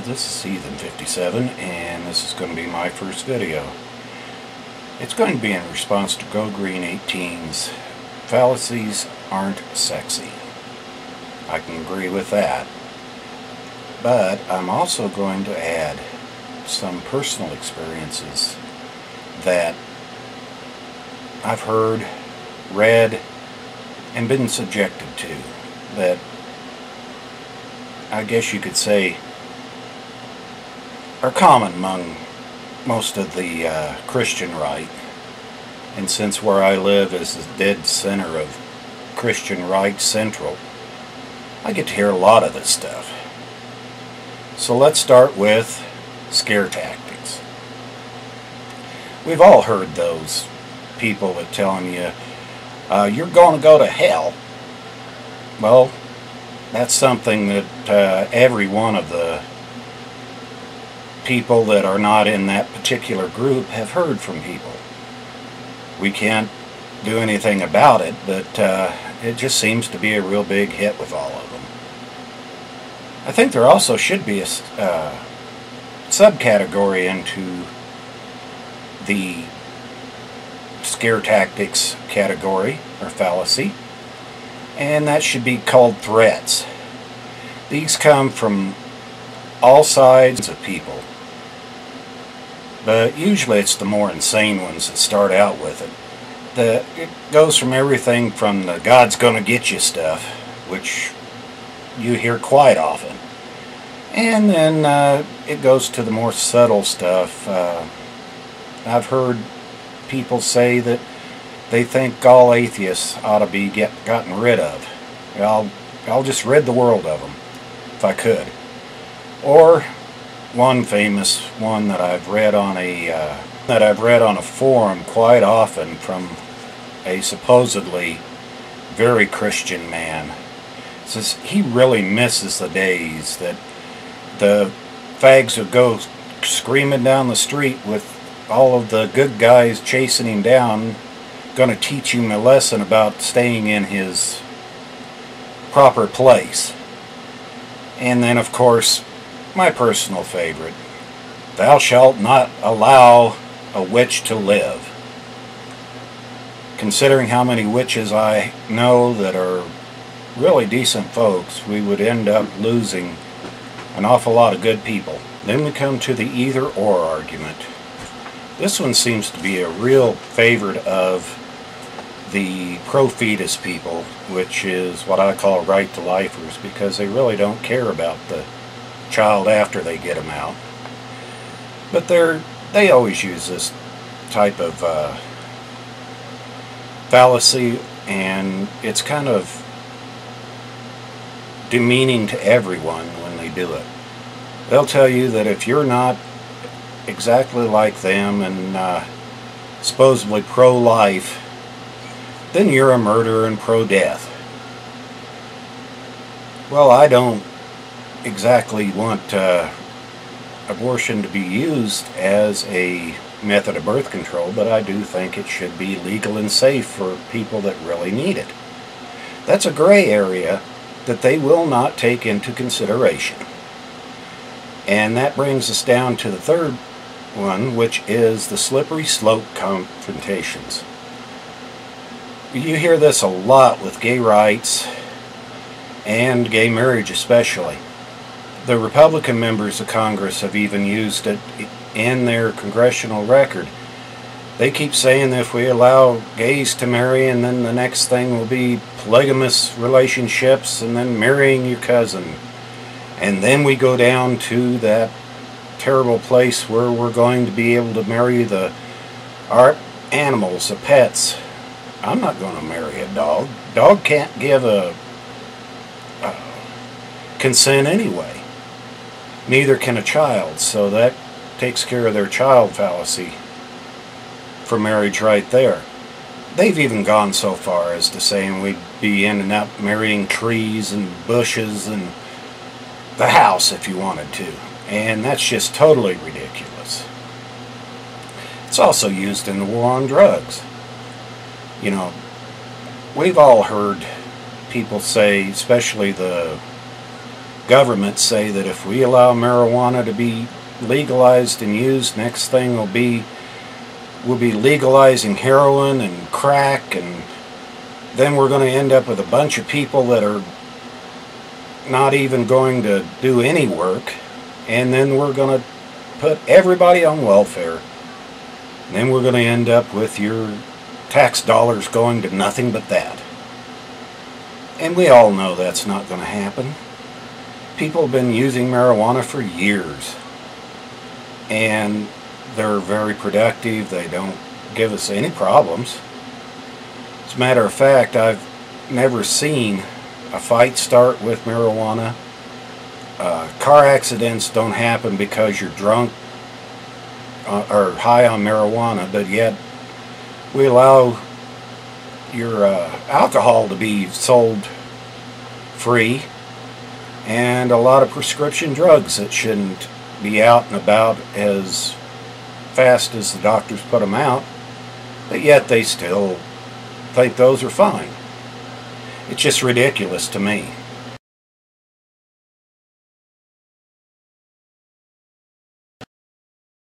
This is Heathen57, and this is going to be my first video. It's going to be in response to Go Green 18's fallacies aren't sexy. I can agree with that. But I'm also going to add some personal experiences that I've heard, read, and been subjected to that I guess you could say are common among most of the Christian right. And since where I live is the dead center of Christian right central, I get to hear a lot of this stuff. So let's start with scare tactics. We've all heard those people that telling you, you're going to go to hell. Well, that's something that every one of the people that are not in that particular group have heard from people. We can't do anything about it, but it just seems to be a real big hit with all of them. I think there also should be a subcategory into the scare tactics category or fallacy, and that should be called threats. These come from all sides of people, but usually it's the more insane ones that start out with it. It goes from everything from the God's gonna get you stuff, which you hear quite often, and then it goes to the more subtle stuff. I've heard people say that they think all atheists ought to be gotten rid of. I'll just rid the world of them if I could. Or one famous one that I've read on a forum quite often from a supposedly very Christian man. It says he really misses the days that the fags would go screaming down the street with all of the good guys chasing him down, going to teach him a lesson about staying in his proper place. And then, of course, my personal favorite, thou shalt not allow a witch to live. Considering how many witches I know that are really decent folks, we would end up losing an awful lot of good people. Then we come to the either-or argument. This one seems to be a real favorite of the pro-fetus people, which is what I call right-to-lifers, because they really don't care about the child after they get them out. But they always use this type of fallacy, and it's kind of demeaning to everyone when they do it. They'll tell you that if you're not exactly like them and supposedly pro-life, then you're a murderer and pro-death. Well, I don't exactly want abortion to be used as a method of birth control, but I do think it should be legal and safe for people that really need it. That's a gray area that they will not take into consideration. And that brings us down to the third one, which is the slippery slope confrontations. You hear this a lot with gay rights and gay marriage especially. The Republican members of Congress have even used it in their congressional record. They keep saying that if we allow gays to marry, and then the next thing will be polygamous relationships and then marrying your cousin. And then we go down to that terrible place where we're going to be able to marry our animals, the pets. I'm not going to marry a dog. Dog can't give a consent anyway. Neither can a child, so that takes care of their child fallacy for marriage right there. They've even gone so far as to saying we'd be ending up marrying trees and bushes and the house if you wanted to. And that's just totally ridiculous. It's also used in the war on drugs. You know, we've all heard people say, especially the governments say that if we allow marijuana to be legalized and used, next thing we'll be legalizing heroin and crack, and then we're going to end up with a bunch of people that are not even going to do any work, and then we're going to put everybody on welfare. And then we're going to end up with your tax dollars going to nothing but that. And we all know that's not going to happen. People have been using marijuana for years, and they're very productive. They don't give us any problems. As a matter of fact, I've never seen a fight start with marijuana. Car accidents don't happen because you're drunk or high on marijuana, but yet we allow your alcohol to be sold free, and a lot of prescription drugs that shouldn't be out and about as fast as the doctors put them out, but yet they still think those are fine. It's just ridiculous to me.